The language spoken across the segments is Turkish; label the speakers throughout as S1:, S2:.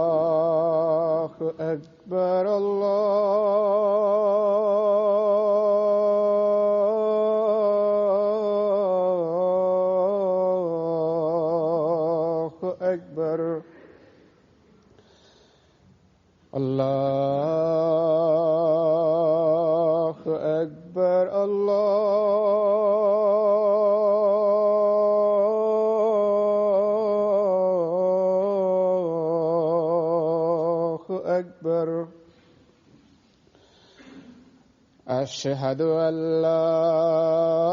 S1: الله أكبر الله أكبر الله أكبر الله أكبر أشهد أن لا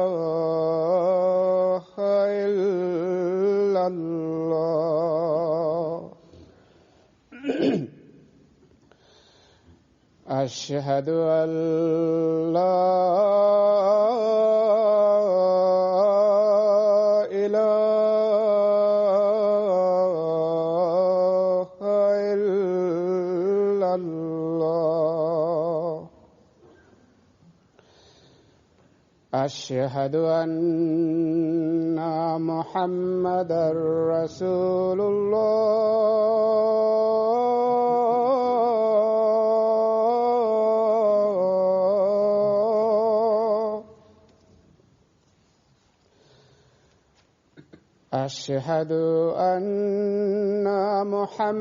S1: إله إلا الله أشهد أن لا إله إلا الله أشهد أن محمدا رسول الله أشهد أن محمدا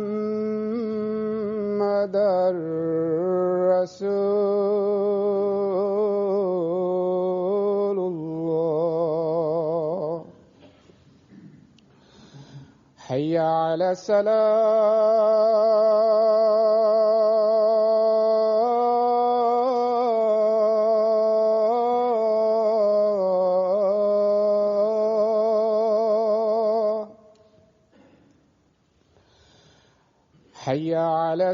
S1: رسول الله حي على الصلاة حي على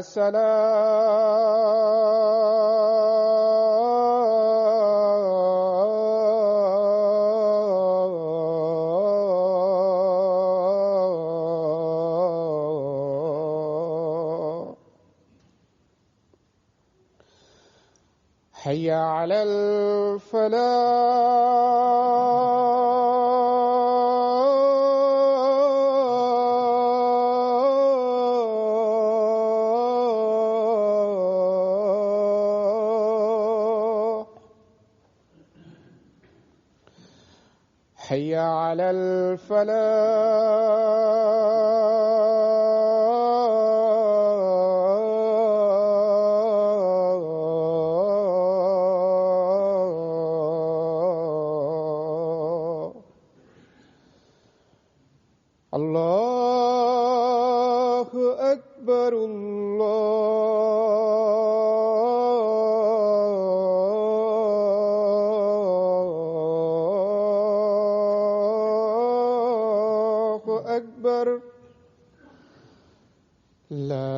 S1: الصلاة حي على الفلاح حي على الفلاح الله أكبر الله أكبر لا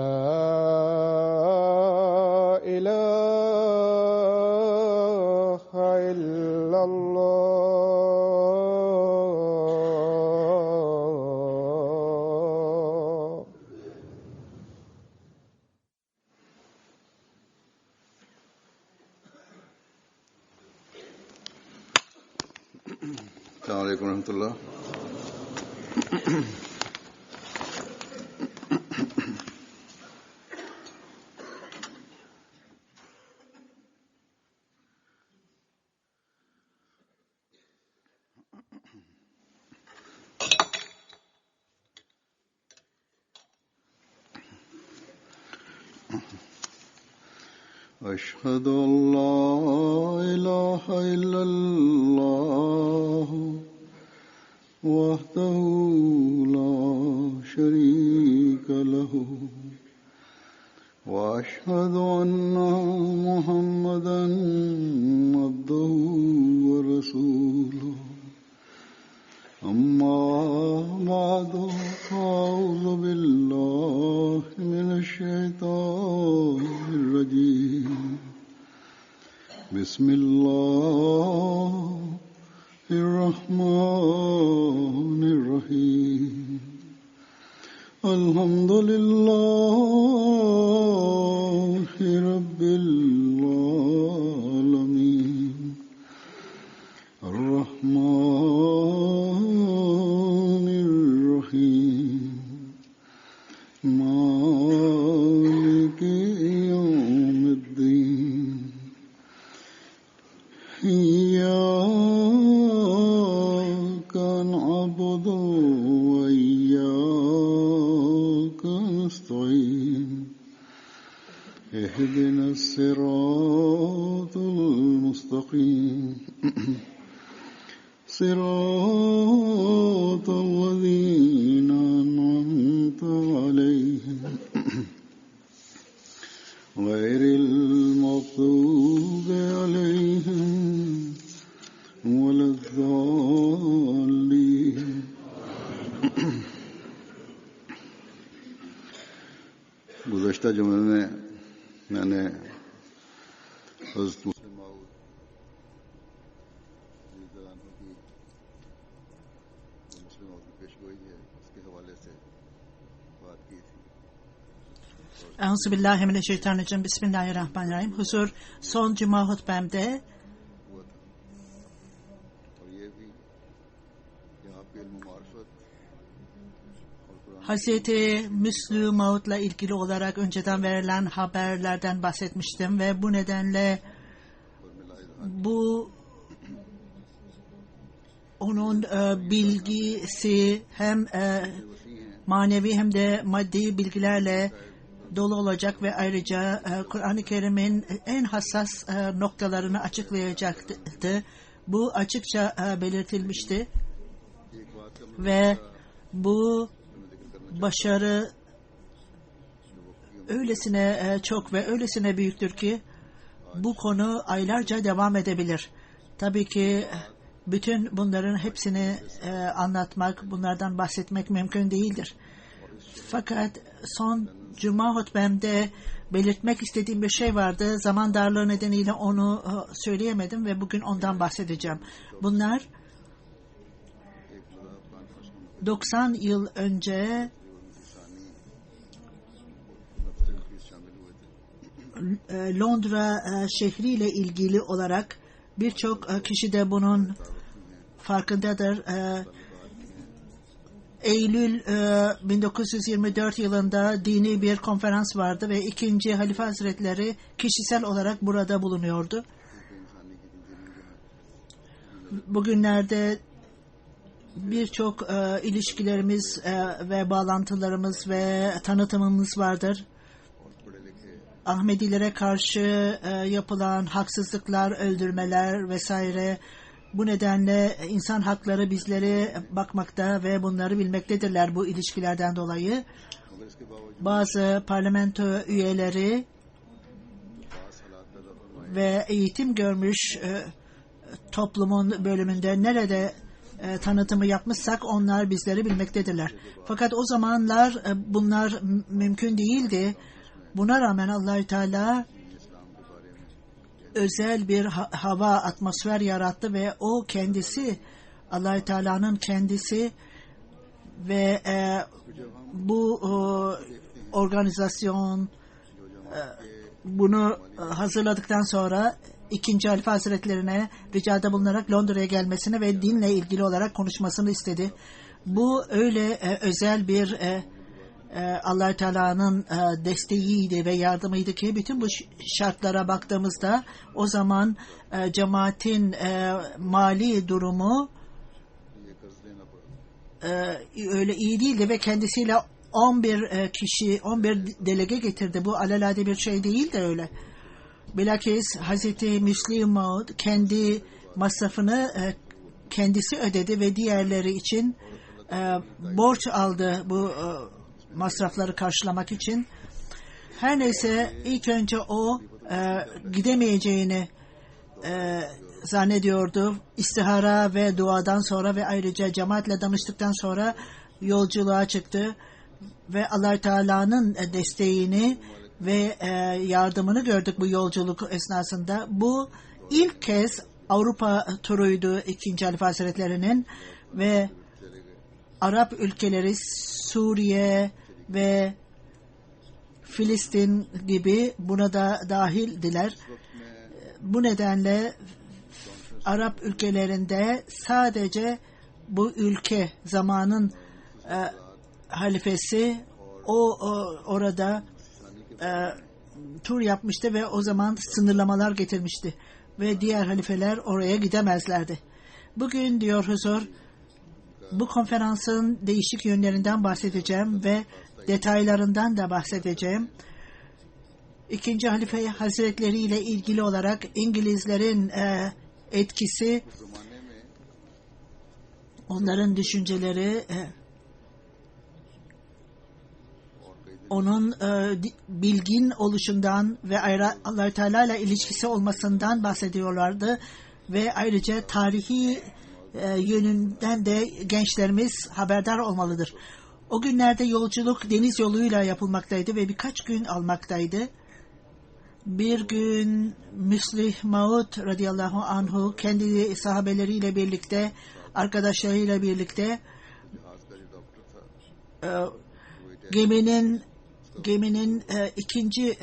S1: إله إلا الله
S2: السلام عليكم ورحمة الله. أشهد أن لا إله إلا الله وحده لا شريك له وأشهد أن محمدا عبده ورسوله أما بعد فأعوذ بالله من الشيطان الرجيم بسم الله الرحمن الرحيم الحمد لله رب العالمين اهدنا الصراط المستقيم صراط الذين أنعمت عليهم غير المغضوب عليهم ولا الضالين. गुज़श्ता जुमे में मैंने हज़रत मुस्लिम माऊद की मुस्लिम माऊद की पेशगोई है उसके हवाले से बात की थी.
S3: Euzubillahimineşşeytanirracim. Bismillahirrahmanirrahim. Huzur, son cuma hutbemde Hazreti Müslüm Maud'la ilgili olarak önceden verilen haberlerden bahsetmiştim ve bu nedenle bu onun bilgisi hem manevi hem de maddi bilgilerle dolu olacak ve ayrıca Kur'an-ı Kerim'in en hassas noktalarını açıklayacaktı. Bu açıkça belirtilmişti ve bu başarı öylesine çok ve öylesine büyüktür ki bu konu aylarca devam edebilir. Tabii ki bütün bunların hepsini anlatmak, bunlardan bahsetmek mümkün değildir. Fakat son cuma hutbemde belirtmek istediğim bir şey vardı. Zaman darlığı nedeniyle onu söyleyemedim ve bugün ondan bahsedeceğim. Bunlar 90 yıl önce Londra şehriyle ilgili olarak birçok kişi de bunun farkındadır. Eylül 1924 yılında dini bir konferans vardı ve 2. Halife Hazretleri kişisel olarak burada bulunuyordu. Bugünlerde birçok ilişkilerimiz ve bağlantılarımız ve tanıtımımız vardır. Ahmedilere karşı yapılan haksızlıklar, öldürmeler vesaire. Bu nedenle insan hakları bizleri bakmakta ve bunları bilmektedirler bu ilişkilerden dolayı. Bazı parlamento üyeleri ve eğitim görmüş toplumun bölümünde nerede tanıtımı yapmışsak onlar bizleri bilmektedirler. Fakat o zamanlar bunlar mümkün değildi. Buna rağmen Allah-u Teala özel bir hava, atmosfer yarattı ve o kendisi, Allah-u Teala'nın kendisi ve bu organizasyon bunu hazırladıktan sonra 2. Halife Hazretlerine ricada bulunarak Londra'ya gelmesini ve dinle ilgili olarak konuşmasını istedi. Bu öyle özel bir Allah-u Teala'nın desteğiydi ve yardımıydı ki bütün bu şartlara baktığımızda o zaman cemaatin mali durumu öyle iyi değildi ve kendisiyle 11 kişi, 11 delege getirdi. Bu alelade bir şey değil de öyle. Bilakis Hazreti Müslim Maud kendi masrafını kendisi ödedi ve diğerleri için borç aldı bu masrafları karşılamak için. Her neyse ilk önce o gidemeyeceğini zannediyordu. İstihara ve duadan sonra ve ayrıca cemaatle danıştıktan sonra yolculuğa çıktı ve Allah Teala'nın desteğini ve yardımını gördük bu yolculuk esnasında. Bu ilk kez Avrupa turuydu 2. Halife Hazretleri'nin ve Arap ülkeleri Suriye ve Filistin gibi buna da dahildiler. Bu nedenle Arap ülkelerinde sadece bu ülke zamanın halifesi orada tur yapmıştı ve o zaman sınırlamalar getirmişti ve diğer halifeler oraya gidemezlerdi. Bugün diyor huzur, bu konferansın değişik yönlerinden bahsedeceğim ve detaylarından da bahsedeceğim. İkinci Halife Hazretleri ile ilgili olarak İngilizlerin etkisi,
S2: उस जमाने में
S3: onların düşünceleri,
S2: और कई दिन
S3: onun bilgin oluşundan ve Allah-u Teala ile ilişkisi olmasından bahsediyorlardı ve ayrıca tarihi yönünden de gençlerimiz haberdar olmalıdır. O günlerde yolculuk deniz yoluyla yapılmaktaydı ve birkaç gün almaktaydı. Bir gün Müslih Maud radıyallahu anhu kendi sahabeleriyle birlikte, arkadaşlarıyla birlikte
S2: जहाज का जो डॉक्टर था
S3: geminin ikinci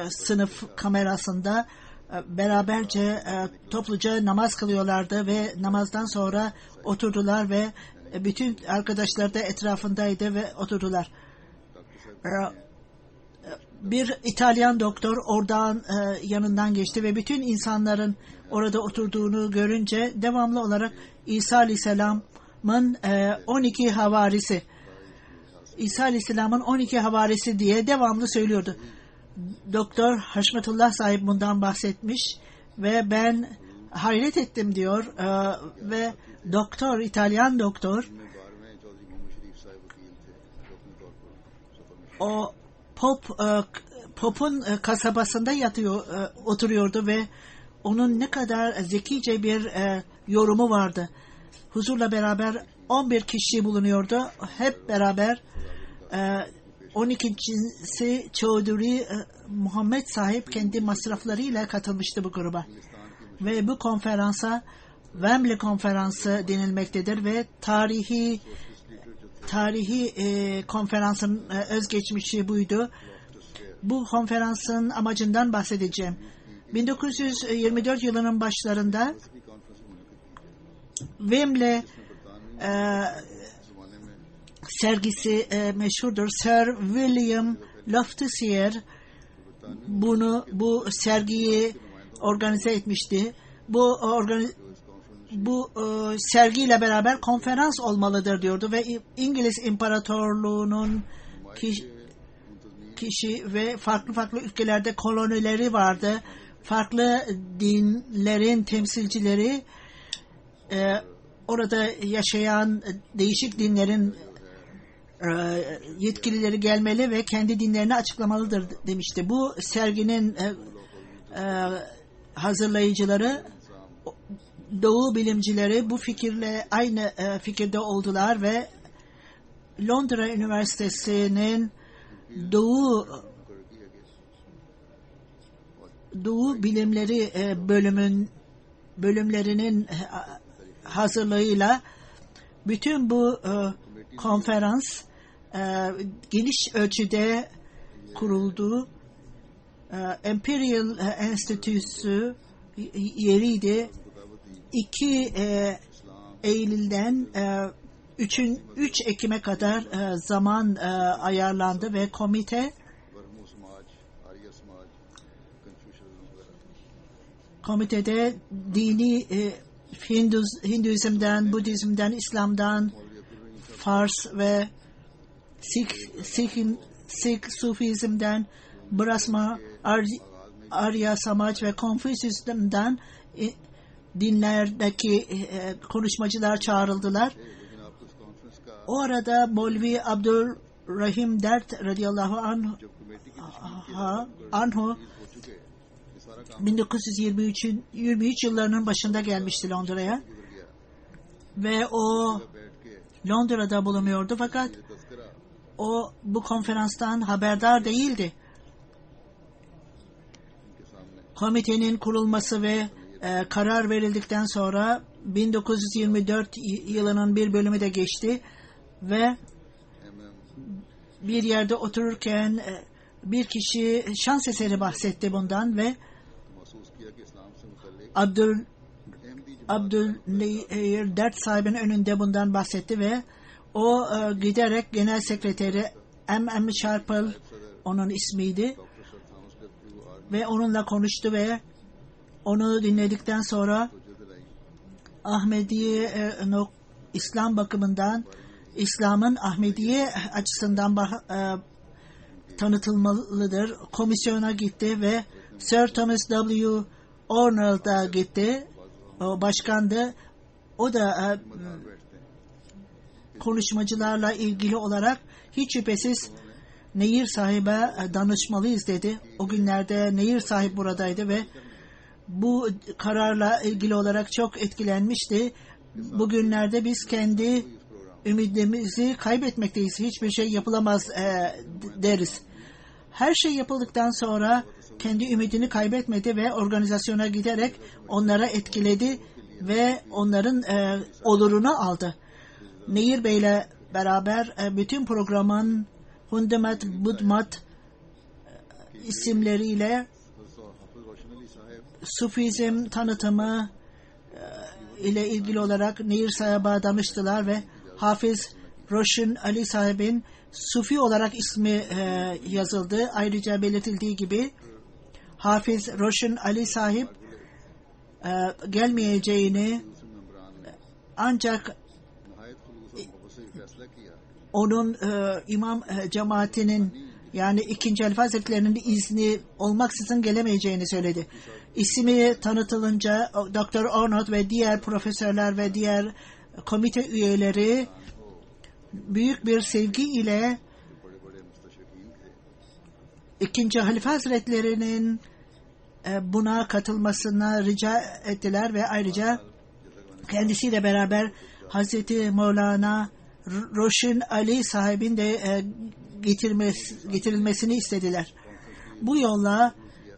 S3: sınıf kamerasında beraberce topluca namaz kılıyorlardı ve namazdan sonra oturdular ve bütün arkadaşlar da etrafındaydı ve oturdular. Bir İtalyan doktor oradan yanından geçti ve bütün insanların orada oturduğunu görünce devamlı olarak İsa Aleyhisselam'ın 12 havarisi, İsa Aleyhisselam'ın 12 havarisi diye devamlı söylüyordu. Doktor Haşmetullah sahip bundan bahsetmiş ve ben hayret ettim diyor ve doktor, İtalyan doktor,
S2: में 12वें चौधरी मोहम्मद शरीफ साहब वकील थे जो अपने तौर पर सफर में
S3: o Pop'un kasabasında oturuyordu ve onun ne kadar zekice bir yorumu vardı. Huzurla beraber 11 kişi bulunuyordu. Hep beraber 12.si Çağduri Muhammed sahip kendi masraflarıyla katılmıştı bu gruba. Ve bu konferansa Wembley konferansı denilmektedir ve tarihi konferansın özgeçmişi buydu. Bu konferansın amacından bahsedeceğim. 1924 yılının başlarında Wembley sergisi meşhurdur. Sir William Loftusier bu sergiyi organize etmişti. Bu sergiyle beraber konferans olmalıdır diyordu ve İngiliz İmparatorluğu'nun kişi ve farklı ülkelerde kolonileri vardı. Farklı dinlerin temsilcileri, orada yaşayan değişik dinlerin yetkilileri gelmeli ve kendi dinlerini açıklamalıdır demişti. Bu serginin hazırlayıcıları, Doğu bilimcileri bu fikirle aynı fikirde oldular ve Londra Üniversitesi'nin Doğu bilimleri bölümlerinin hazırlığıyla bütün bu konferans geniş ölçüde kuruldu. Imperial Enstitüsü yeriydi. 2 Eylül'den 3 Ekim'e kadar zaman ayarlandı ve komitede dini Hinduizm'den, Budizm'den, İslam'dan, Fars ve Sikh Sufizm'den, Brahma, Arya Samaj ve Konfüçyüs'den dinlerdeki konuşmacılar çağrıldılar. O arada Molvi Abdurrahim Dert radıyallahu anhu 1923 yıllarının başında gelmişti Londra'ya ve o Londra'da bulunuyordu fakat o bu konferanstan haberdar değildi. Komitenin kurulması ve karar verildikten sonra 1924 yılının bir bölümü de geçti ve bir yerde otururken bir kişi şans eseri bahsetti bundan ve Abdülnehir Dert sahibinin önünde bundan bahsetti ve o giderek genel sekreteri M.M. Sharpel onun ismiydi ve onunla konuştu ve onu dinledikten sonra Ahmediye İslam bakımından, İslam'ın Ahmediye açısından tanıtılmalıdır. Komisyona gitti ve Sir Thomas W. Arnold da gitti. O başkandı. O da konuşmacılarla ilgili olarak hiç şüphesiz Nehir sahibe danışmalıyız dedi. O günlerde Nehir sahip buradaydı ve bu kararla ilgili olarak çok etkilenmişti. Bugünlerde biz kendi ümidimizi kaybetmekteyiz. Hiçbir şey yapılamaz deriz. Her şey yapıldıktan sonra kendi ümidini kaybetmedi ve organizasyona giderek onlara etkiledi ve onların olurunu aldı. Nehir Bey ile beraber bütün programın Hundemat, Budmat isimleriyle Sufizm tanıtımı ile ilgili olarak Nehir Sahib'a danıştılar ve Hafız Roshan Ali Sahib'in Sufi olarak ismi yazıldı. Ayrıca belirtildiği gibi Hafız Roshan Ali Sahib gelmeyeceğini ancak onun imam cemaatinin yani 2. Halife Hazretleri'nin izni olmaksızın gelemeyeceğini söyledi. İsmi tanıtılınca Dr. Arnold ve diğer profesörler ve diğer komite üyeleri büyük bir sevgi ile 2. Halife Hazretleri'nin buna katılmasına rica ettiler ve ayrıca kendisiyle beraber Hazreti Mevlana Roshan Ali sahibin de getirilmesini istediler. Bu yolla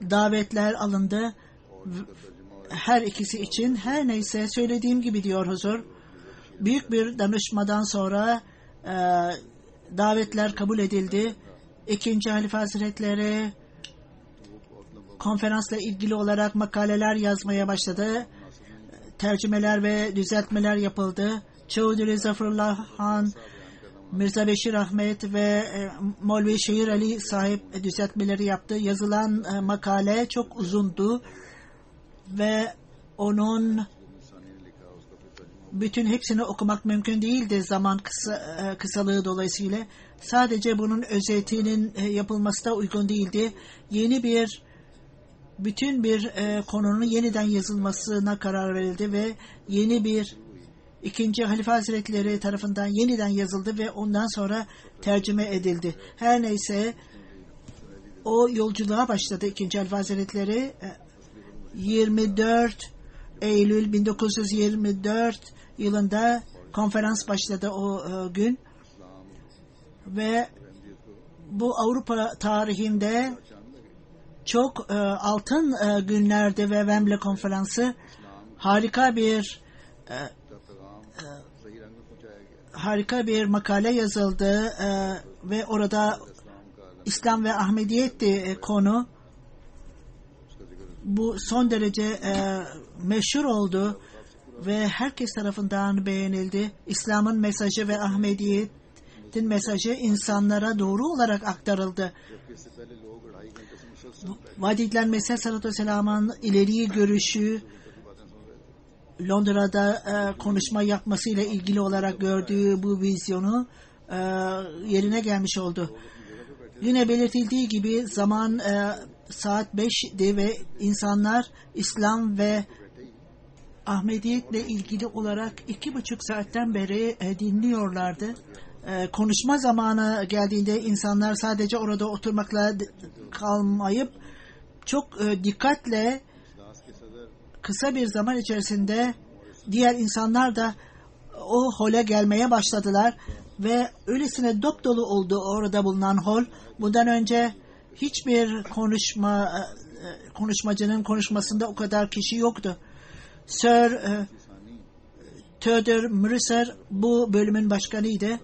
S3: davetler alındı. Her ikisi için her neyse söylediğim gibi diyor huzur. Büyük bir danışmadan sonra davetler kabul edildi. 2. Halife Hazretleri konferansla ilgili olarak makaleler yazmaya başladı. Tercümeler ve düzeltmeler yapıldı. Çavduri Zaferullah Han, Mirza Beşir Ahmet ve Molvi Şehir Ali sahip düzeltmeleri yaptı. Yazılan makale çok uzundu ve onun bütün hepsini okumak mümkün değildi zaman kısalığı dolayısıyla. Sadece bunun özetinin yapılması da uygun değildi. Bütün bir konunun yeniden yazılmasına karar verildi ve yeni bir 2. Halife Hazretleri tarafından yeniden yazıldı ve ondan sonra tercüme edildi. Her neyse o yolculuğa başladı 2. Halife Hazretleri. 24 Eylül 1924 yılında konferans başladı o gün ve bu Avrupa tarihinde çok altın günlerde ve Wembley konferansı harika bir makale yazıldı ve orada İslam ve Ahmediyetti konu. Bu son derece meşhur oldu ve herkes tarafından beğenildi. İslam'ın mesajı ve Ahmediyetin mesajı insanlara doğru olarak aktarıldı. Vadidlen Mesih Sallallahu Aleyhi ve Sellem'in ileri görüşü Londra'da konuşma yapmasıyla ilgili olarak gördüğü bu vizyonu yerine gelmiş oldu. Yine belirtildiği gibi zaman saat 5'di ve insanlar İslam ve Ahmediyetle ilgili olarak 2,5 saatten beri dinliyorlardı. Konuşma zamanı geldiğinde insanlar sadece orada oturmakla kalmayıp çok dikkatle kısa bir zaman içerisinde diğer insanlar da o hole gelmeye başladılar ve öylesine dop dolu oldu orada bulunan hol. Bundan önce hiçbir konuşmacının konuşmasında o kadar kişi yoktu. Sir Theodore Mercer bu bölümün başkanıydı.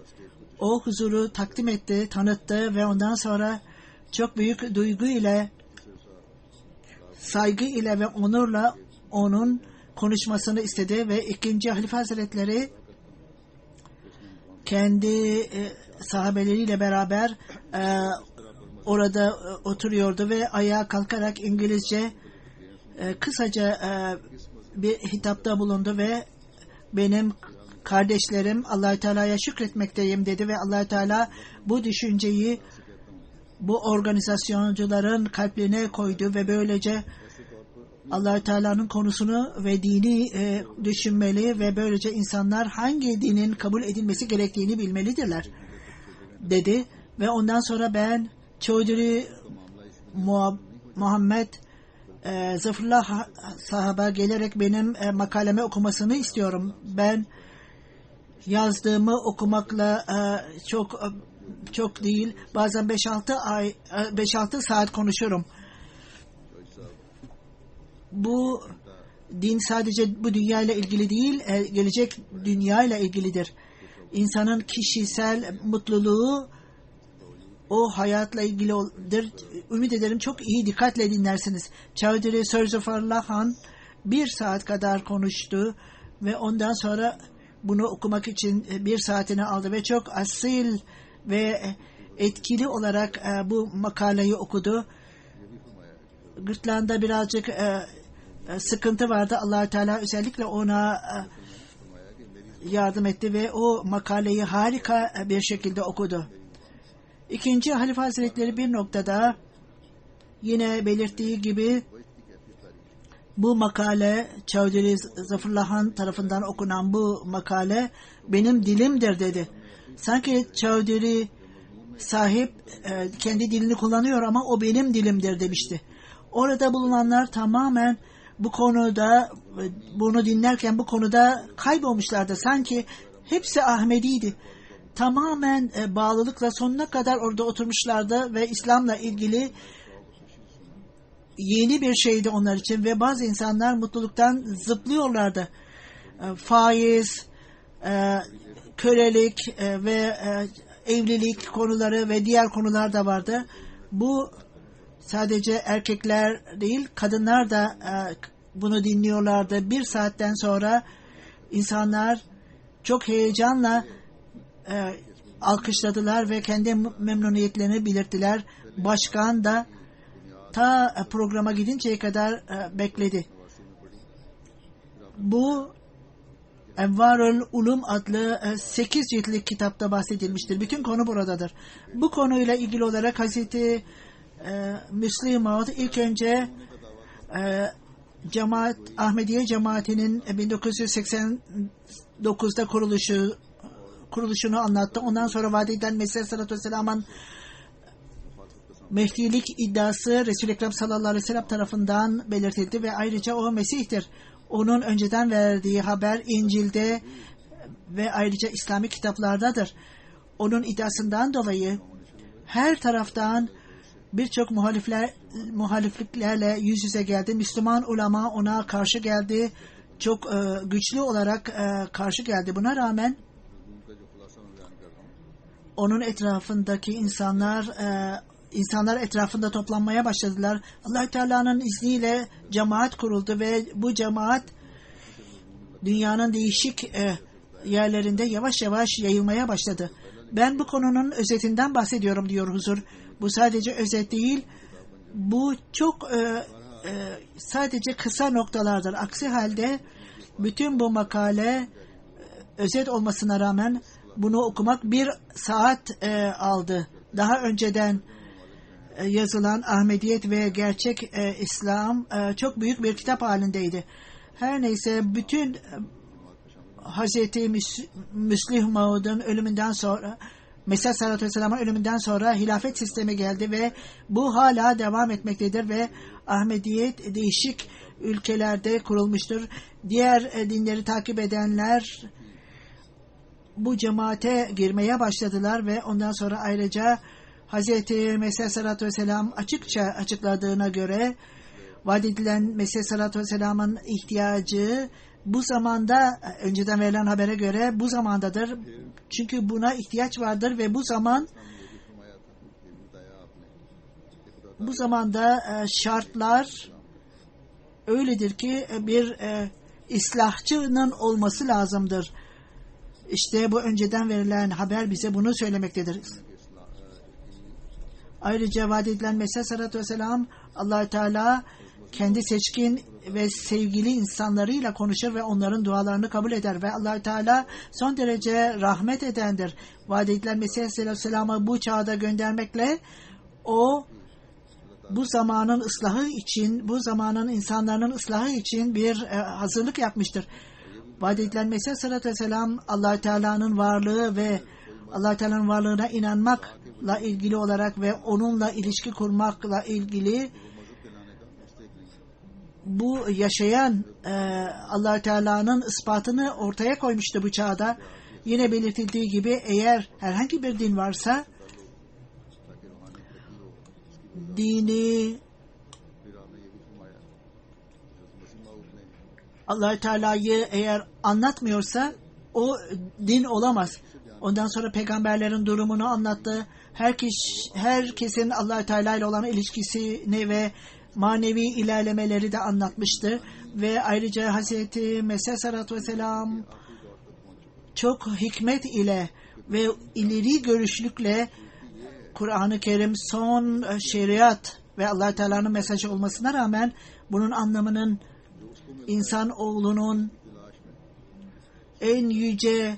S3: O huzuru takdim etti, tanıttı ve ondan sonra çok büyük duygu ile, saygı ile ve onurla onun konuşmasını istedi ve 2. Halife Hazretleri kendi sahabeleriyle beraber orada oturuyordu ve ayağa kalkarak İngilizce kısaca bir hitapta bulundu ve benim kardeşlerim Allah-u Teala'ya şükretmekteyim dedi ve Allah-u Teala bu düşünceyi bu organizasyoncuların kalplerine koydu ve böylece Allah-u Teala'nın konusunu ve dini düşünmeli ve böylece insanlar hangi dinin kabul edilmesi gerektiğini bilmelidirler dedi. Ve ondan sonra ben Çaudhry Muhammed Zafarullah sahaba gelerek benim makalemi okumasını istiyorum. Ben yazdığımı okumakla çok değil, bazen 5-6 saat konuşurum. Bu din sadece bu dünya ile ilgili değil, gelecek dünya ile ilgilidir. İnsanın kişisel mutluluğu o hayatla ilgilidir. Ümit ederim çok iyi dikkatle dinlersiniz. Çaudhry Zafarullah Han 1 saat kadar konuştu ve ondan sonra bunu okumak için 1 saatini aldı ve çok asil ve etkili olarak bu makaleyi okudu. Gırtlağında birazcık sıkıntı vardı. Allah-u Teala özellikle ona yardım etti ve o makaleyi harika bir şekilde okudu. İkinci Halife Hazretleri bir noktada yine belirttiği gibi bu makale Çaudhry Zafarullah Han tarafından okunan bu makale benim dilimdir dedi. Sanki Çaudhry sahip kendi dilini kullanıyor ama o benim dilimdir demişti. Orada bulunanlar tamamen bu konuda, bunu dinlerken bu konuda kaybolmuşlardı. Sanki hepsi Ahmediydi. Tamamen bağlılıkla sonuna kadar orada oturmuşlardı ve İslam'la ilgili yeni bir şeydi onlar için ve bazı insanlar mutluluktan zıplıyorlardı. Faiz, kölelik ve evlilik konuları ve diğer konular da vardı. Bu sadece erkekler değil, kadınlar da bunu dinliyorlardı. 1 saatten sonra insanlar çok heyecanla alkışladılar ve kendi memnuniyetlerini belirttiler. Başkan da ta programa gidinceye kadar bekledi. Bu Envarul Ulum adlı 8 ciltlik kitapta bahsedilmiştir. Bütün konu buradadır. Bu konuyla ilgili olarak Hazreti Müslim Maud ilk önce Ahmediye cemaatinin 1989'da kuruluşunu anlattı. Ondan sonra vaat edilen Mesih Aleyhisselatü Vesselam'ın Mehdilik iddiası Resul-i Ekrem sallallahu aleyhi ve sellem tarafından belirtildi ve ayrıca o Mesih'tir. Onun önceden verdiği haber İncil'de ve ayrıca İslami kitaplardadır. Onun iddiasından dolayı her taraftan birçok muhalifliklerle yüz yüze geldi. Müslüman ulema ona karşı geldi. Çok güçlü olarak karşı geldi. Buna rağmen onun etrafındaki insanlar etrafında toplanmaya başladılar. Allah-u Teala'nın izniyle cemaat kuruldu ve bu cemaat dünyanın değişik yerlerinde yavaş yavaş yayılmaya başladı. Ben bu konunun özetinden bahsediyorum diyor huzur. Bu sadece özet değil, bu çok sadece kısa noktalardır. Aksi halde bütün bu makale özet olmasına rağmen bunu okumak 1 saat aldı. Daha önceden yazılan Ahmediyet ve Gerçek İslam çok büyük bir kitap halindeydi. Her neyse bütün Hazreti Müslim Maud'un ölümünden sonra, Mesih Aleyhisselatü Vesselam'ın ölümünden sonra hilafet sistemi geldi ve bu hala devam etmektedir ve Ahmediyet değişik ülkelerde kurulmuştur. Diğer dinleri takip edenler bu cemaate girmeye başladılar ve ondan sonra ayrıca Hazreti Mesih Aleyhisselatü Vesselam açıkça açıkladığına göre vaat edilen Mesih Aleyhisselatü Vesselam'ın ihtiyacı bu zamanda, önceden verilen habere göre bu zamandadır. Çünkü buna ihtiyaç vardır ve bu zamanda şartlar öyledir ki bir islahçının olması lazımdır. İşte bu önceden verilen haber bize bunu söylemektedir. Ayrıca vaat edilen Mesih Aleyhisselatü Vesselam Allah-u Teala kendi seçkin ve sevgili insanlarıyla konuşur ve onların dualarını kabul eder ve Allah-u Teala son derece rahmet edendir. Vaat edilen Mesih Aleyhisselam'ı bu çağda göndermekle O bu zamanın ıslahı için, bu zamanın insanların ıslahı için bir hazırlık yapmıştır. Vaat edilen Mesih Aleyhisselatü Vesselam Allah Teala'nın varlığı ve Allah Teala'nın varlığına inanmakla ilgili olarak ve onunla ilişki kurmakla ilgili bu yaşayan Allah Teala'nın ispatını ortaya koymuştu bu çağda. Yine belirtildiği gibi eğer herhangi bir din varsa dini Allah Teala'yı eğer anlatmıyorsa o din olamaz. Ondan sonra peygamberlerin durumunu anlattı. Herkesin Allah Teala ile olan ilişkisini ve manevi ilerlemeleri de anlatmıştı. Ve ayrıca Hazreti Mesih Aleyhisselatü Vesselam çok hikmet ile ve ileri görüşlükle Kur'an-ı Kerim son şeriat ve Allah Teala'nın mesajı olmasına rağmen bunun anlamının insan oğlunun en yüce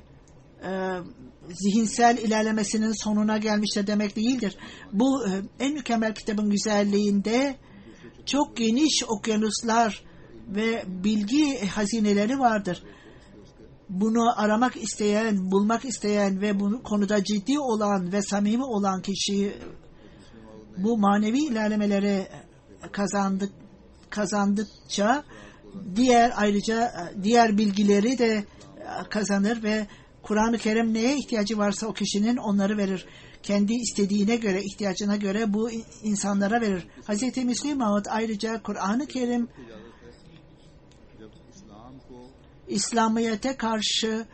S3: zihinsel ilerlemesinin sonuna gelmiştir demek değildir. Bu en mükemmel kitabın güzelliğinde çok geniş okyanuslar ve bilgi hazineleri vardır. Bunu aramak isteyen, bulmak isteyen ve bu konuda ciddi olan ve samimi olan kişi bu manevi ilerlemeleri kazandıkça diğer bilgileri de kazanır ve Kur'an-ı Kerim neye ihtiyacı varsa o kişinin onları verir. Kendi istediğine göre, ihtiyacına göre bu insanlara verir. Hz. Müslim Maud ayrıca Kur'an-ı Kerim İslamiyet'e karşı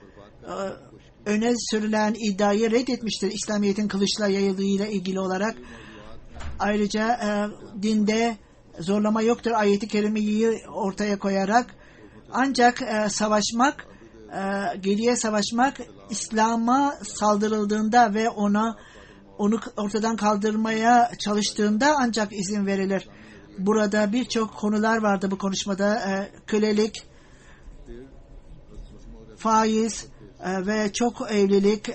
S3: öne sürülen iddiayı reddetmiştir. İslamiyet'in kılıçla yayıldığıyla ilgili olarak. Ayrıca dinde zorlama yoktur ayeti kerimeyi ortaya koyarak. Ancak geriye savaşmak İslam'a saldırıldığında ve onu ortadan kaldırmaya çalıştığında ancak izin verilir. Burada birçok konular vardı bu konuşmada. Kölelik, faiz ve çok evlilik,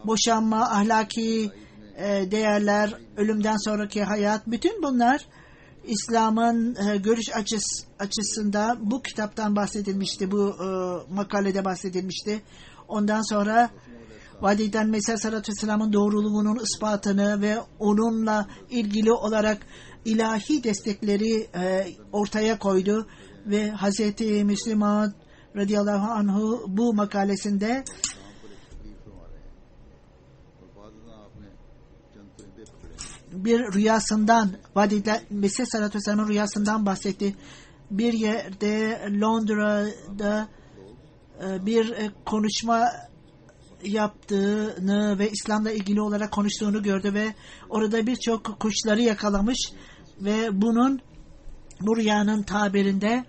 S3: boşanma, ahlaki değerler, ölümden sonraki hayat, bütün bunlar İslam'ın görüş açısında bu kitaptan bahsedilmişti, bu makalede bahsedilmişti. Ondan sonra vaat edilen Mesih Aleyhisselatü Vesselam'ın doğruluğunun ispatını ve onunla ilgili olarak ilahi destekleri ortaya koydu ve Hazreti Müslim Maud radıyallahu anhu bu makalesinde bir rüyasından, Mesih Aleyhisselatü Vesselam'ın rüyasından bahsetti. Bir yerde Londra'da bir konuşma yaptığını ve İslam'la ilgili olarak konuştuğunu gördü ve orada birçok kuşları yakalamış ve bu rüyanın tabirinde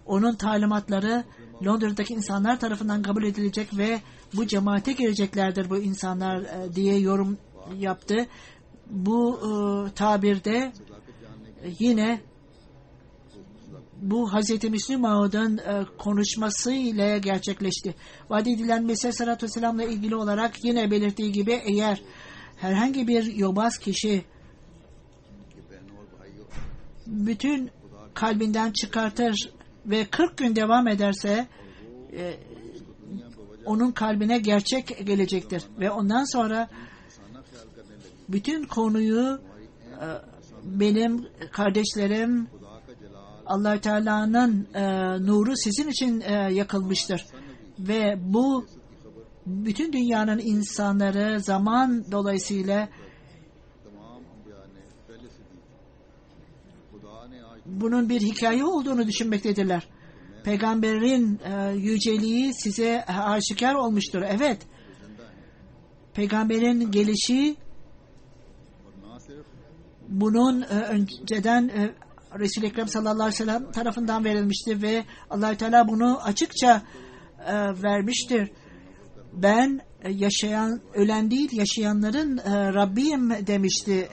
S3: onun talimatları Londra'daki insanlar tarafından kabul edilecek ve bu cemaate gireceklerdir bu insanlar diye yorum yaptı. Bu tabirde yine bu Hz. Müslim Maud'un konuşması ile gerçekleşti. Vaat edilen Mesih Aleyhisselatü Vesselam'la ilgili olarak yine belirttiği gibi eğer herhangi bir yobaz kişi bütün kalbinden çıkartır ve 40 gün devam ederse onun kalbine gerçek gelecektir. Ve ondan sonra bütün konuyu benim kardeşlerim Allah Teala'nın nuru sizin için yakılmıştır. Ve bu bütün dünyanın insanları zaman dolayısıyla bunun bir hikaye olduğunu düşünmektedirler. Peygamberin yüceliği size aşikar olmuştur. Evet. Peygamberin gelişi bunun önceden Resul-i Ekrem sallallahu aleyhi ve sellem tarafından verilmişti ve Allah Teala bunu açıkça vermiştir. Ben ölen değil yaşayanların Rabbiyim demişti.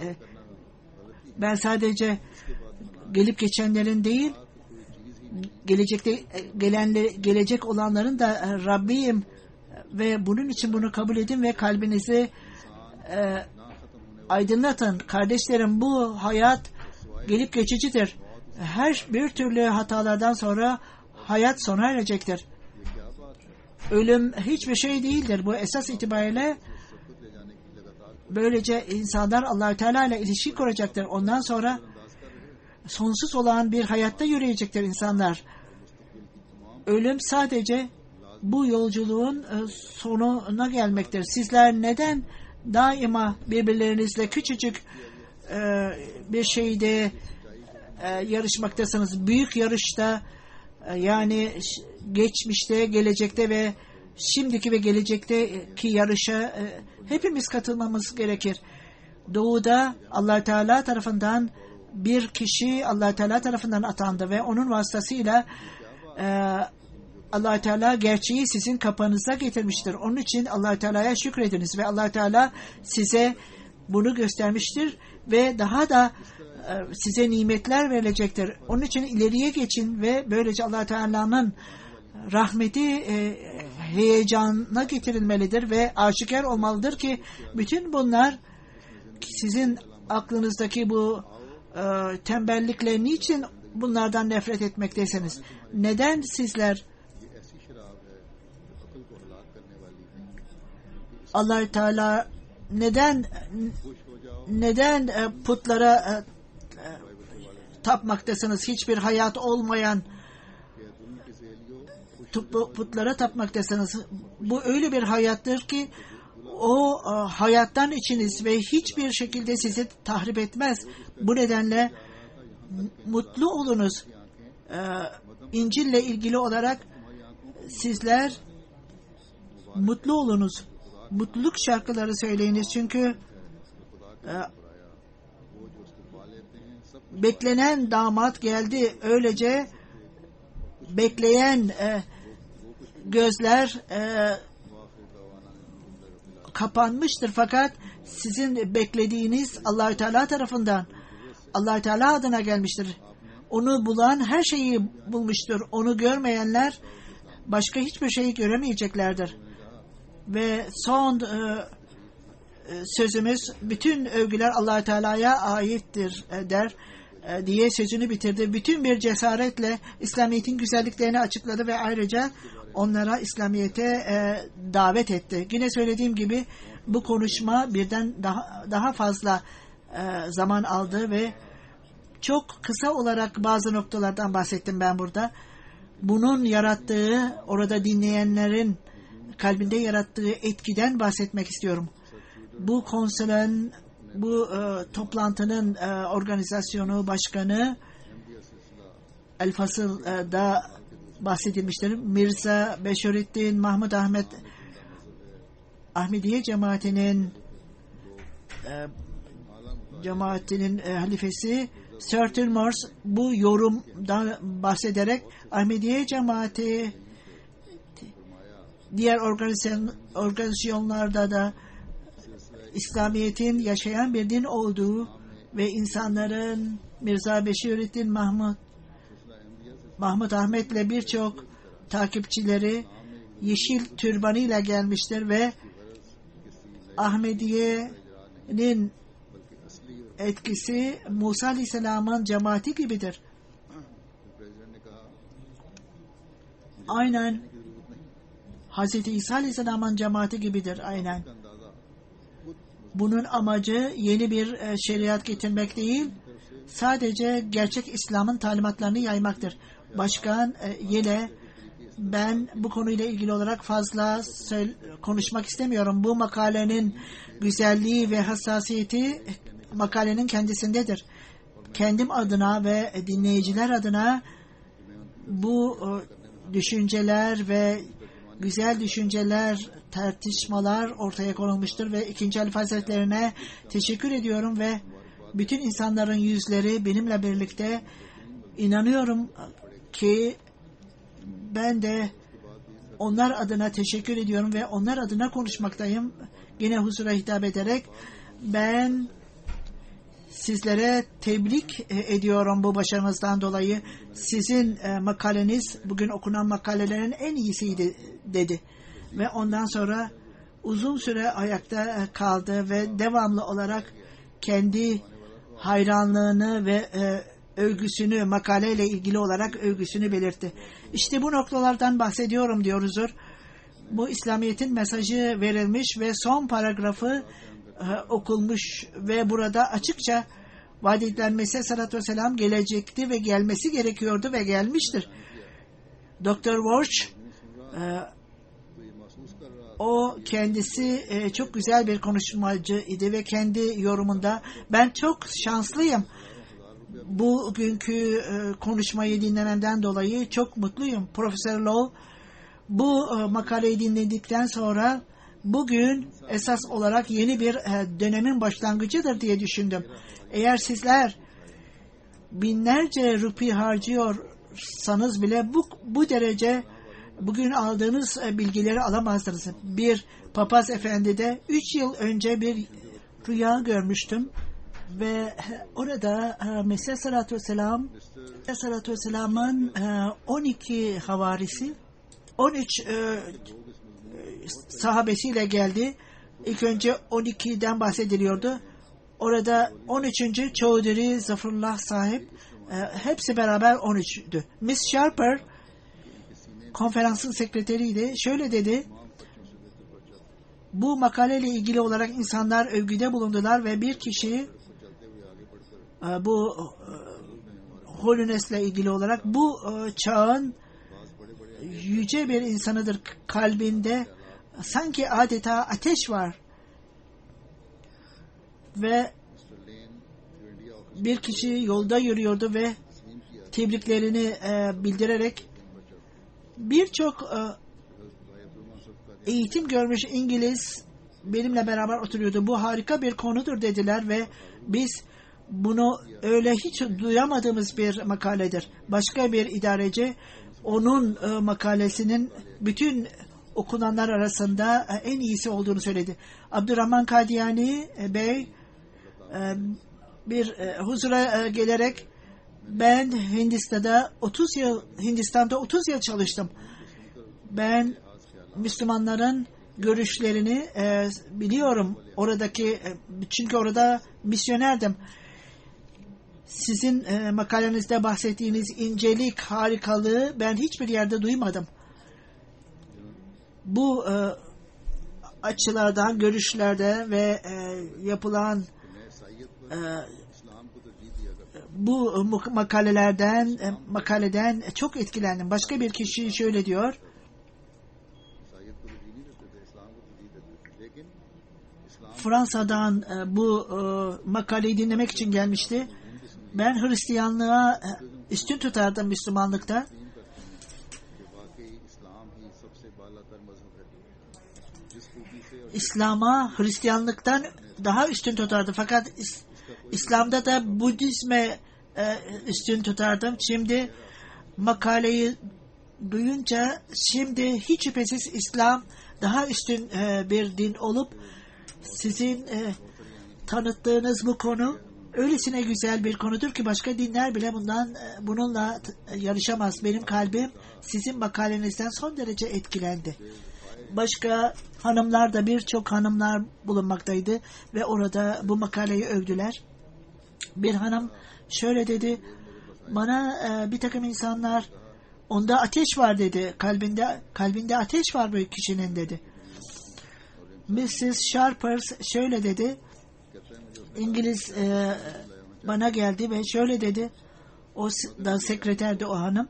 S3: Ben sadece gelip geçenlerin değil, gelecek olanların da Rabbiyim ve bunun için bunu kabul edin ve kalbinizi aydınlatın. Kardeşlerim, bu hayat gelip geçicidir. Her bir türlü hatalardan sonra hayat sona erecektir. Ölüm hiçbir şey değildir. Bu esas itibariyle böylece insanlar Allah-u Teala ile ilişki kuracaktır. Ondan sonra sonsuz olan bir hayatta yürüyecektir insanlar. Ölüm sadece bu yolculuğun sonuna gelmektir. Sizler neden daima birbirlerinizle küçücük bir şeyde yarışmaktasınız? Büyük yarışta, yani geçmişte, gelecekte ve şimdiki ve gelecekteki yarışa hepimiz katılmamız gerekir. Doğuda Allah Teala tarafından bir kişi Allah Teala tarafından atandı ve onun vasıtasıyla Allah Teala gerçeği sizin kapınıza getirmiştir. Onun için Allah Teala'ya şükrediniz ve Allah Teala size bunu göstermiştir ve daha da size nimetler verilecektir. Onun için ileriye geçin ve böylece Allah Teala'nın rahmeti heyecana getirilmelidir ve aşikar olmalıdır ki bütün bunlar sizin aklınızdaki bu tembellikle niçin bunlardan nefret etmekteyseniz, neden sizler Allah Teala neden putlara tapmaktasınız? Hiçbir hayat olmayan putlara tapmaktasınız. Bu öyle bir hayattır ki o hayattan içiniz ve hiçbir şekilde sizi tahrip etmez. Bu nedenle mutlu olunuz. İncil'le ilgili olarak sizler mutlu olunuz. Mutluluk şarkıları söyleyiniz. Çünkü beklenen damat geldi. Öylece bekleyen gözler kapanmıştır. Fakat sizin beklediğiniz Allah-u Teala tarafından, Allah-u Teala adına gelmiştir. Onu bulan her şeyi bulmuştur. Onu görmeyenler başka hiçbir şeyi göremeyeceklerdir. Ve son sözümüz, bütün övgüler Allah-u Teala'ya aittir der diye sözünü bitirdi. Bütün bir cesaretle İslamiyet'in güzelliklerini açıkladı ve ayrıca onlara İslamiyet'e davet etti. Yine söylediğim gibi bu konuşma birden daha fazla zaman aldı ve çok kısa olarak bazı noktalardan bahsettim ben burada. Bunun yarattığı, orada dinleyenlerin kalbinde yarattığı etkiden bahsetmek istiyorum. Bu konserin, bu toplantının organizasyonu başkanı El Fasıl'da bahsedilmiştir. Mirza Beşirettin Mahmud Ahmet Ahmediye cemaatinin halifesi Sir Morse bu yorumdan bahsederek Ahmediye cemaati diğer organizasyonlarda da İslamiyet'in yaşayan bir din olduğu ve insanların Mirza Beşirettin Mahmud Ahmet'le birçok takipçileri yeşil türbanıyla gelmiştir ve Ahmediye'nin etkisi Musa Aleyhisselam'ın cemaati gibidir. Aynen Hz. İsa Aleyhisselam'ın cemaati gibidir. Aynen. Bunun amacı yeni bir şeriat getirmek değil, sadece gerçek İslam'ın talimatlarını yaymaktır. Başkan yine ben bu konuyla ilgili olarak fazla konuşmak istemiyorum. Bu makalenin güzelliği ve hassasiyeti makalenin kendisindedir. Kendim adına ve dinleyiciler adına bu düşünceler ve güzel düşünceler, tartışmalar ortaya konulmuştur ve 2. Halife Hazretlerine teşekkür ediyorum ve bütün insanların yüzleri benimle birlikte, inanıyorum ki ben de onlar adına teşekkür ediyorum ve onlar adına konuşmaktayım. Yine huzura hitap ederek ben sizlere tebrik ediyorum bu başarınızdan dolayı. Sizin makaleniz bugün okunan makalelerin en iyisiydi dedi. Ve ondan sonra uzun süre ayakta kaldı ve devamlı olarak kendi hayranlığını ve övgüsünü, makaleyle ilgili olarak övgüsünü belirtti. İşte bu noktalardan bahsediyorum diyoruzdur. Bu İslamiyet'in mesajı verilmiş ve son paragrafı okunmuş ve burada açıkça vaat edilen Mesih Aleyhisselatü Vesselam gelecekti ve gelmesi gerekiyordu ve gelmiştir. Dr. Walsh o kendisi çok güzel bir konuşmacı idi ve kendi yorumunda ben çok şanslıyım. Bugünkü konuşmayı dinlememden dolayı çok mutluyum. Profesör Lowe bu makaleyi dinledikten sonra bugün esas olarak yeni bir dönemin başlangıcıdır diye düşündüm. Eğer sizler binlerce rupi harcıyorsanız bile bu derece bugün aldığınız bilgileri alamazdınız. Bir papaz efendide 3 yıl önce bir rüya görmüştüm ve orada Mesih Aleyhisselatü Vesselam'ın 12 havarisi 13 sahabesiyle geldi. İlk önce 12'den bahsediliyordu. Orada 13. Çağdiri Zaferullah sahip hepsi beraber 13'tü. Miss Sharper konferansın sekreteriydi. Şöyle dedi: bu makaleyle ilgili olarak insanlar övgüde bulundular ve bir kişi bu Holiness'le ilgili olarak bu çağın yüce bir insanıdır. Kalbinde sanki adeta ateş var ve bir kişi yolda yürüyordu ve tebriklerini bildirerek birçok eğitim görmüş İngiliz benimle beraber oturuyordu. Bu harika bir konudur dediler ve biz bunu öyle hiç duyamadığımız bir makaledir. Başka bir idareci onun makalesinin bütün okunanlar arasında en iyisi olduğunu söyledi. Abdurrahman Kadiyani Bey bir huzura gelerek ben Hindistan'da 30 yıl çalıştım. Ben Müslümanların görüşlerini biliyorum. Oradaki çünkü orada misyonerdim. Sizin makalenizde bahsettiğiniz incelik, harikalığı ben hiçbir yerde duymadım. Bu açılardan, görüşlerde ve yapılan bu makaleden çok etkilendim. Başka bir kişi şöyle diyor: Fransa'dan bu makaleyi dinlemek için gelmişti. Ben Hristiyanlığa üstün tutardım Müslümanlıkta. İslam'a Hristiyanlıktan daha üstün tutardım. Fakat İslam'da da Budizm'e üstün tutardım. Şimdi makaleyi duyunca şimdi hiç şüphesiz İslam daha üstün bir din olup sizin tanıttığınız bu konu öylesine güzel bir konudur ki başka dinler bile bununla yarışamaz. Benim kalbim sizin makalenizden son derece etkilendi. Başka hanımlar da birçok hanımlar bulunmaktaydı ve orada bu makaleyi övdüler. Bir hanım şöyle dedi: bana bir takım insanlar onda ateş var dedi. Kalbinde ateş var bu kişinin dedi. Mrs. Sharper şöyle dedi. İngiliz bana geldi ve şöyle dedi. O da sekreterdi o hanım.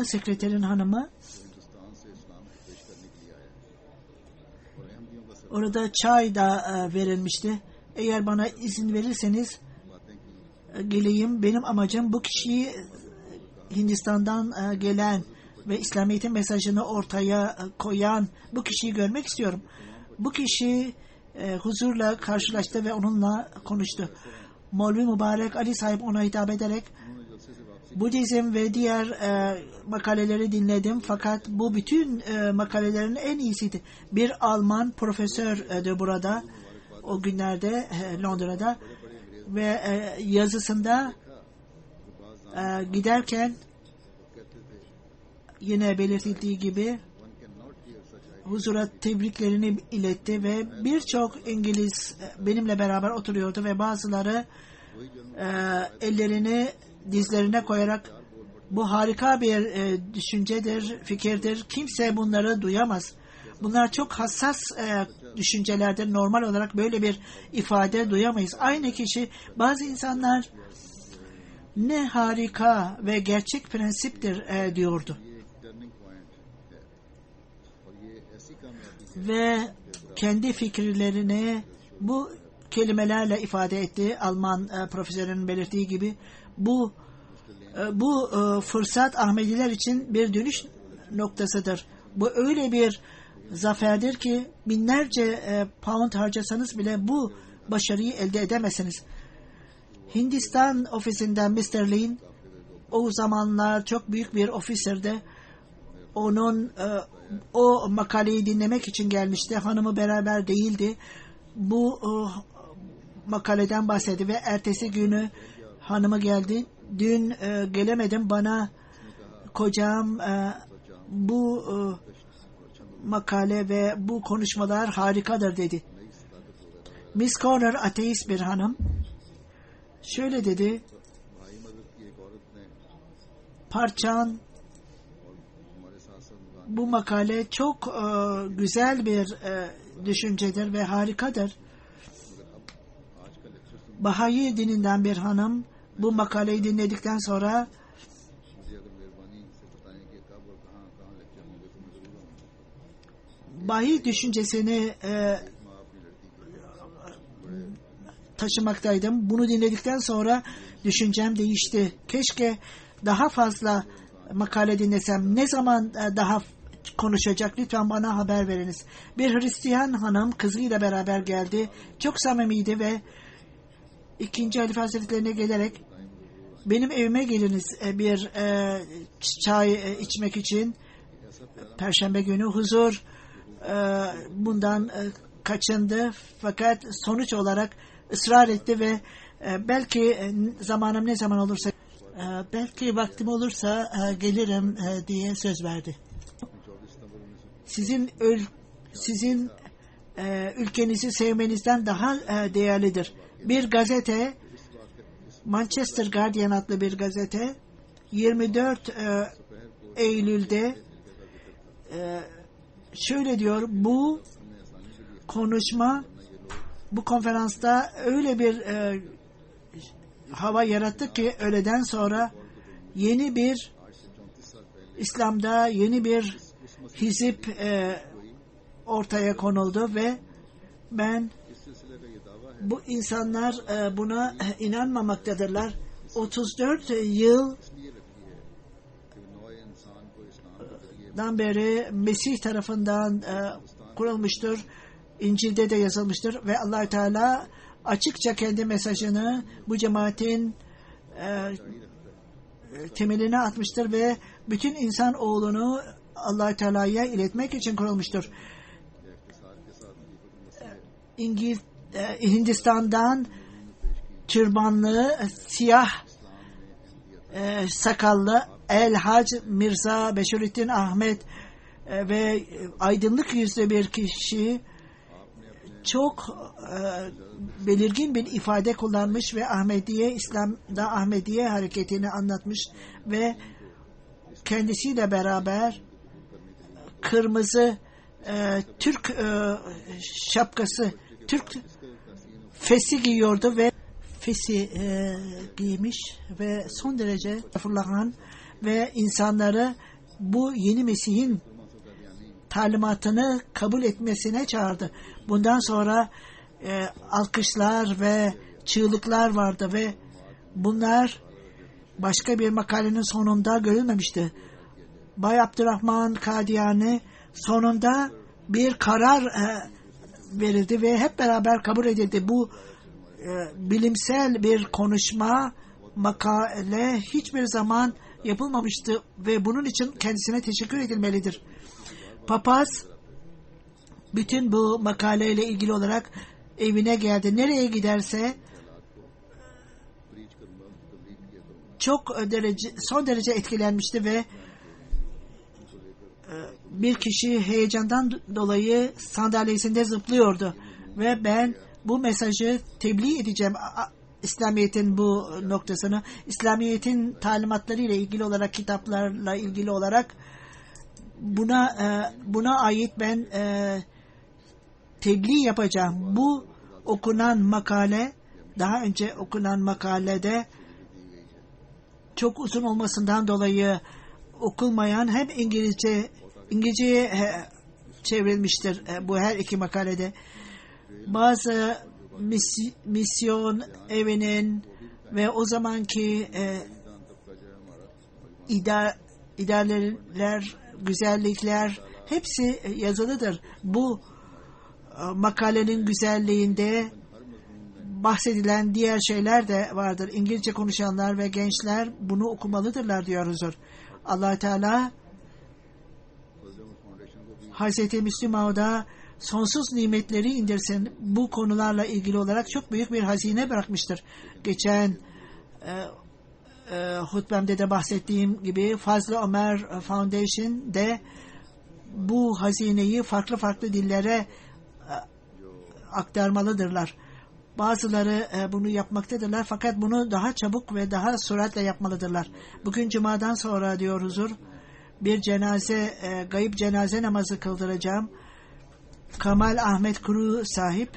S3: Sekreterin hanımı orada çay da verilmişti. Eğer bana izin verirseniz geleyim. Benim amacım bu kişiyi Hindistan'dan gelen ve İslamiyet'in mesajını ortaya koyan bu kişiyi görmek istiyorum. Bu kişi huzurla karşılaştı ve onunla konuştu. Mevlevi Mübarek Ali sahip ona hitap ederek Budizm ve diğer makaleleri dinledim fakat bu bütün makalelerin en iyisiydi. Bir Alman profesördü burada o günlerde Londra'da ve yazısında giderken yine belirtildiği gibi huzura tebriklerini iletti ve birçok İngiliz benimle beraber oturuyordu ve bazıları ellerini dizlerine koyarak bu harika bir düşüncedir, fikirdir. Kimse bunları duyamaz. Bunlar çok hassas düşüncelerdir. Normal olarak böyle bir ifade duyamayız. Aynı kişi, bazı insanlar ne harika ve gerçek prensiptir diyordu. Ve kendi fikirlerini bu kelimelerle ifade etti. Alman profesörün belirttiği gibi bu fırsat Ahmediler için bir dönüş noktasıdır. Bu öyle bir zaferdir ki binlerce pound harcasanız bile bu başarıyı elde edemezsiniz. Hindistan ofisinden Mr. Lean o zamanlar çok büyük bir ofisirdi. Onun o makaleyi dinlemek için gelmişti. Hanımı beraber değildi. Bu makaleden bahsetti ve ertesi günü hanımı geldi. Dün gelemedim, bana kocam bu makale ve bu konuşmalar harikadır dedi. Miss Corner ateist bir hanım. Şöyle dedi: Parçan, bu makale çok güzel bir düşüncedir ve harikadır. Bahayi dininden bir hanım bu makaleyi dinledikten sonra Bahayi düşüncesini taşımaktaydım. Bunu dinledikten sonra düşüncem değişti. Keşke daha fazla makale dinlesem. Ne zaman daha konuşacak? Lütfen bana haber veriniz. Bir Hristiyan hanım kızıyla beraber geldi. Çok samimiydi ve 2. Halife Hazretlerine gelerek benim evime geliniz bir çay içmek için. Perşembe günü huzur bundan kaçındı. Fakat sonuç olarak ısrar etti ve belki zamanım ne zaman olursa belki vaktim olursa gelirim diye söz verdi. Sizin ülkenizi sevmenizden daha değerlidir. Bir gazete, Manchester Guardian adlı bir gazete, 24 Eylül'de şöyle diyor: bu konuşma, bu konferansta öyle bir hava yarattı ki öğleden sonra yeni bir İslam'da yeni bir hizip ortaya konuldu ve ben bu insanlar buna inanmamaktadırlar. 34 yıldan beri Mesih tarafından kurulmuştur. İncil'de de yazılmıştır ve Allah Teala açıkça kendi mesajını bu cemaatin temeline atmıştır ve bütün insan oğlunu Allah Teala'ya iletmek için kurulmuştur. Hindistan'dan türbanlı, siyah sakallı El Hac Mirza Beşirüddin Ahmet ve aydınlık yüzlü bir kişi çok belirgin bir ifade kullanmış ve İslam'da Ahmediye hareketini anlatmış ve kendisiyle beraber kırmızı Türk şapkası, Türk fesi giyiyordu ve fesi giymiş ve son derece fırlahan ve insanları bu yeni Mesih'in talimatını kabul etmesine çağırdı. Bundan sonra alkışlar ve çığlıklar vardı ve bunlar başka bir makalenin sonunda görülmemişti. Bay Abdurrahman Kadiyani sonunda bir karar verildi ve hep beraber kabul edildi. Bu bilimsel bir konuşma, makale hiçbir zaman yapılmamıştı ve bunun için kendisine teşekkür edilmelidir. Papaz bütün bu makaleyle ilgili olarak evine geldi. Nereye giderse son derece etkilenmişti ve bir kişi heyecandan dolayı sandalyesinde zıplıyordu ve ben bu mesajı tebliğ edeceğim. İslamiyet'in bu noktasını, İslamiyet'in talimatları ile ilgili olarak, kitaplarla ilgili olarak buna ait ben tebliğ yapacağım. Bu okunan makale, daha önce okunan makalede çok uzun olmasından dolayı okulmayan, hem İngilizceye çevrilmiştir bu her iki makalede. Bazı misyon evinin ve o zamanki idealler, güzellikler hepsi yazılıdır. Bu makalenin güzelliğinde bahsedilen diğer şeyler de vardır. İngilizce konuşanlar ve gençler bunu okumalıdırlar diyoruzdur. Allah Teala Hazreti Müslim Maud'a sonsuz nimetleri indirsin. Bu konularla ilgili olarak çok büyük bir hazine bırakmıştır. Geçen hutbemde de bahsettiğim gibi Fazl-ı Ömer Foundation de bu hazineyi farklı farklı dillere aktarmalıdırlar. Bazıları bunu yapmaktadırlar fakat bunu daha çabuk ve daha süratle yapmalıdırlar. Bugün Cuma'dan sonra diyoruzdur bir cenaze, gayip cenaze namazı kıldıracağım. Kamal Ahmet Kuru sahip,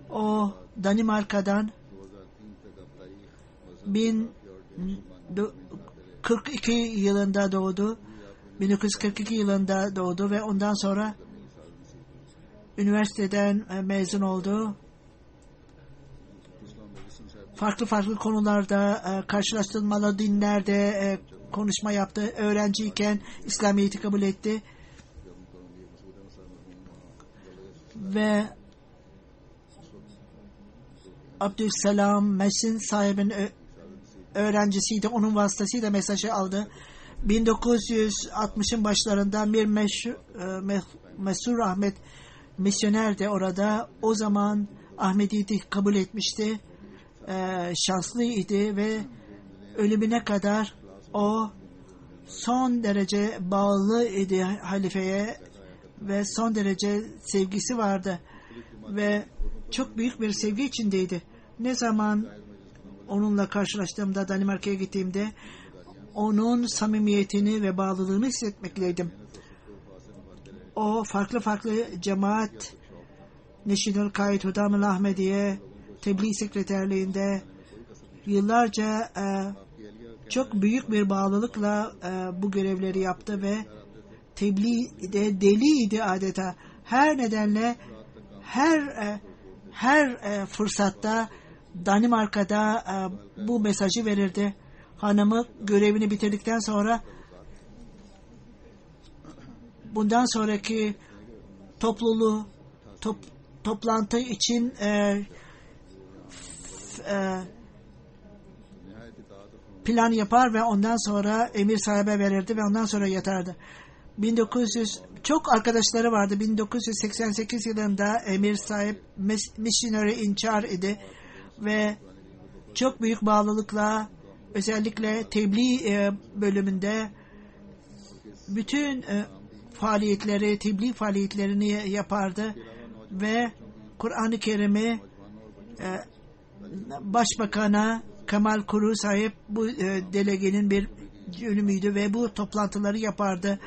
S3: o Danimarka'dan 1942 yılında doğdu. 1942 yılında doğdu ve ondan sonra üniversiteden mezun oldu. Farklı farklı konularda karşılaştırmalı dinlerde konuşma yaptı. Öğrenciyken İslamiyet'i kabul etti. Ve Abdülselam Mesin sahibinin öğrencisiydi. Onun vasıtasıyla mesajı aldı. 1960'ın başlarında bir Mesur Ahmet misyoner de orada. O zaman Ahmedi'yi kabul etmişti. Şanslıydı ve ölümüne kadar o son derece bağlı idi halifeye ve son derece sevgisi vardı ve çok büyük bir sevgi içindeydi. Ne zaman onunla karşılaştığımda, Danimarka'ya gittiğimde onun samimiyetini ve bağlılığını hissetmekteydim. O farklı farklı cemaat, National Kayıt Hudam-ül Ahmediye tebliğ sekreterliğinde yıllarca çok büyük bir bağlılıkla bu görevleri yaptı ve tebliğde deliydi adeta. Her nedenle her fırsatta Danimarka'da bu mesajı verirdi. Hanımı görevini bitirdikten sonra bundan sonraki toplantı için plan yapar ve ondan sonra emir sahibe verirdi ve ondan sonra yatardı. Çok arkadaşları vardı. 1988 yılında emir sahip missionary in charge idi ve çok büyük bağlılıkla özellikle tebliğ bölümünde bütün tebliğ faaliyetlerini yapardı ve Kur'an-ı Kerim'i Başbakan'a Kemal Kuru sahip bu delegenin bir yönümüydü ve bu toplantıları yapardı.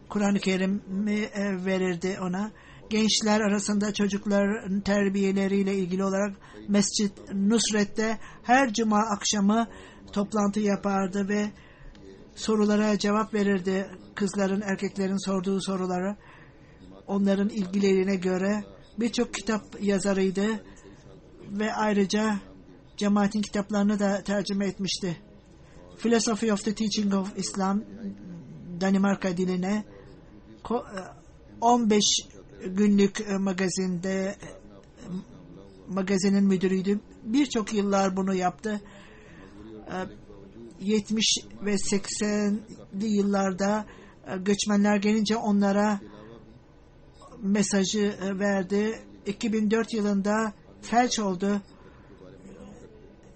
S3: Kur'an-ı Kerim'i verirdi ona. Gençler arasında çocukların terbiyeleriyle ilgili olarak Mescid Nusret'te her cuma akşamı toplantı yapardı ve sorulara cevap verirdi. Kızların, erkeklerin sorduğu sorulara. Onların ilgilerine göre birçok kitap yazarıydı ve ayrıca cemaatin kitaplarını da tercüme etmişti. Philosophy of the Teaching of Islam Danimarka diline 15 günlük magazinin müdürüydü. Birçok yıllar bunu yaptı. 70 ve 80'li yıllarda göçmenler gelince onlara mesajı verdi. 2004 yılında felç oldu.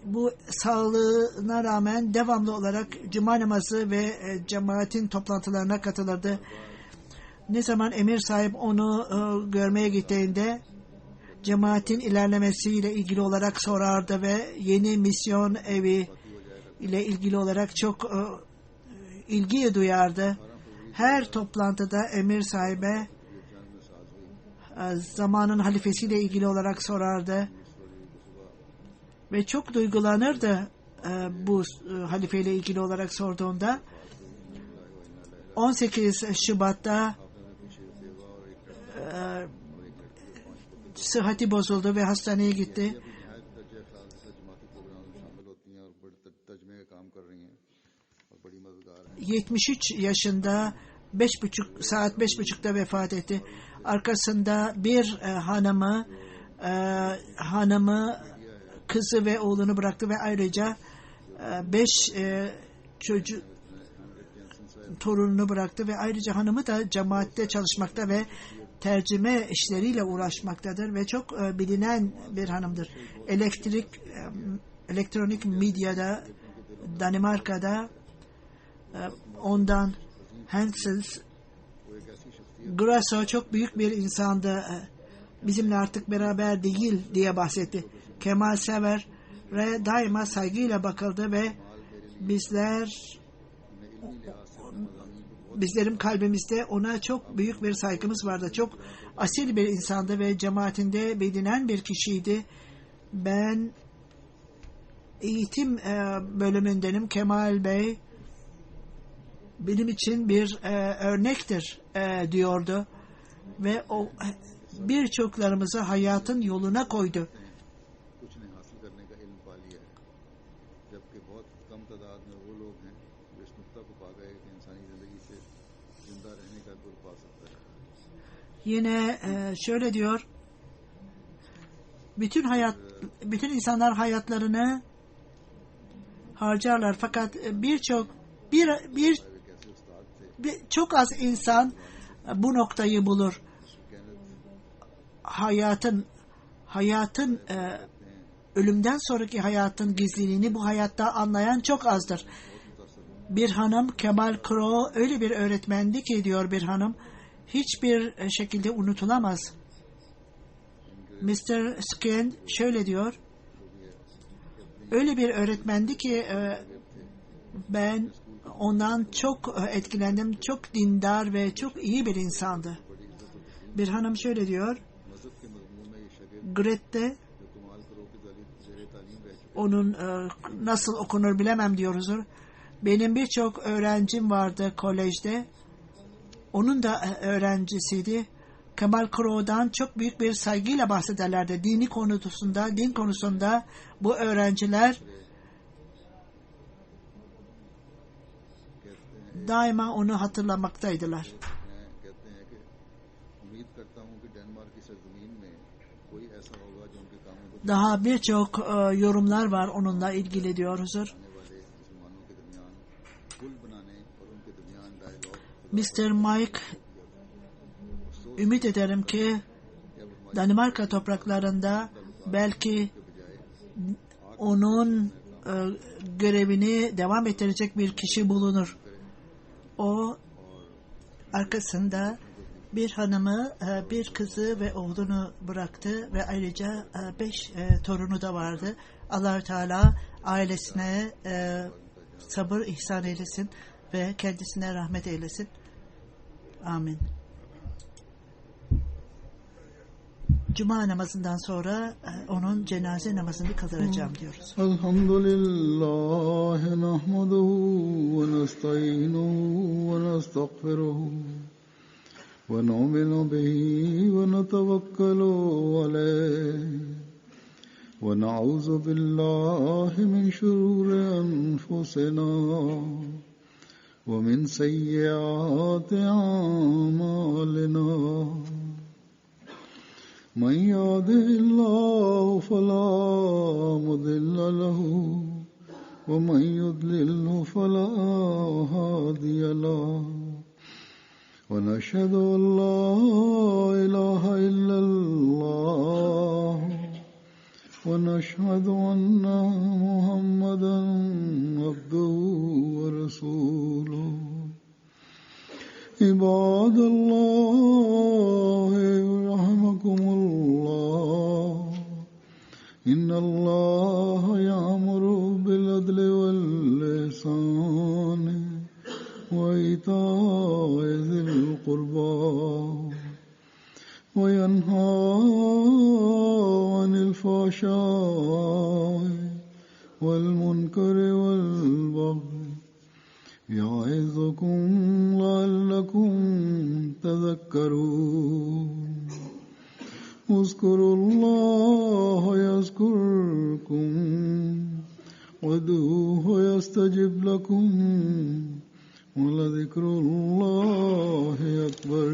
S3: bu sağlığına rağmen devamlı olarak cuma namazı ve cemaatin toplantılarına katılırdı. Ne zaman emir sahip onu görmeye gittiğinde cemaatin ilerlemesiyle ilgili olarak sorardı ve yeni misyon evi ile ilgili olarak çok ilgi duyardı. Her toplantıda emir sahibe zamanın halifesiyle ilgili olarak sorardı ve çok duygulanırdı bu halifeyle ilgili olarak sorduğunda. 18 Şubat'ta sıhhati bozuldu ve hastaneye gitti. 73 yaşında 5:30'da vefat etti. Arkasında bir hanımı, kızı ve oğlunu bıraktı ve ayrıca 5 çocuk torununu bıraktı ve ayrıca hanımı da cemaatte çalışmakta ve tercüme işleriyle uğraşmaktadır ve çok bilinen bir hanımdır. Elektronik medyada Danimarka'da ondan Hansels Grasso çok büyük bir insandı. Bizimle artık beraber değil diye bahsetti. Kemal Sever'e daima saygıyla bakıldı ve bizlerin kalbimizde ona çok büyük bir saygımız vardı. Çok asil bir insandı ve cemaatinde bilinen bir kişiydi. Ben eğitim bölümündenim. Kemal Bey benim için bir örnektir diyordu ve o birçoklarımızı hayatın yoluna koydu. Yine şöyle diyor, bütün insanlar hayatlarını harcarlar fakat çok az insan bu noktayı bulur. Hayatın ölümden sonraki hayatın gizliliğini bu hayatta anlayan çok azdır. Bir hanım, Kemal Crowe öyle bir öğretmendi ki diyor bir hanım, hiçbir şekilde unutulamaz. Mr. Skin şöyle diyor, öyle bir öğretmendi ki ben ondan çok etkilendim. Çok dindar ve çok iyi bir insandı. Bir hanım şöyle diyor, Grete onun nasıl okunur bilemem diyoruz. Benim birçok öğrencim vardı kolejde. Onun da öğrencisiydi. Kemal Crowe'dan çok büyük bir saygıyla bahsederlerdi. Din konusunda bu öğrenciler daima onu hatırlamaktaydılar. Daha birçok yorumlar var onunla ilgili diyoruz. Mr. Mike, ümit ederim ki Danimarka topraklarında belki onun görevini devam ettirecek bir kişi bulunur. O arkasında bir hanımı, bir kızı ve oğlunu bıraktı ve ayrıca 5 torunu da vardı. Allah-u Teala ailesine sabır ihsan eylesin ve kendisine rahmet eylesin. Amin. Cuma namazından sonra onun cenaze namazını kıldıracağım diyoruz.
S2: Elhamdülillah nahmaduhu ve nestaînuhu ve nestağfiruhu ve nu'minu bihi ve netevekkalu aleyh ve na'ûzu billahi min şurûri enfusina ve min seyyiâti a'mâlinâ. من يهده الله فلا مضل له ومن يضلل فلا هادي له ونشهد أن لا إله إلا الله ونشهد وأشهد أن محمدا عبده ورسوله عباد الله رحمكم الله إن الله يأمر بالعدل والإحسان وإيتاء ذي القربى وينهى عن الفحشاء والمنكر والبغي يعظكم لعلكم تذكرون اذكروا الله يذكركم وادعوه يستجب لكم ولذكر الله أكبر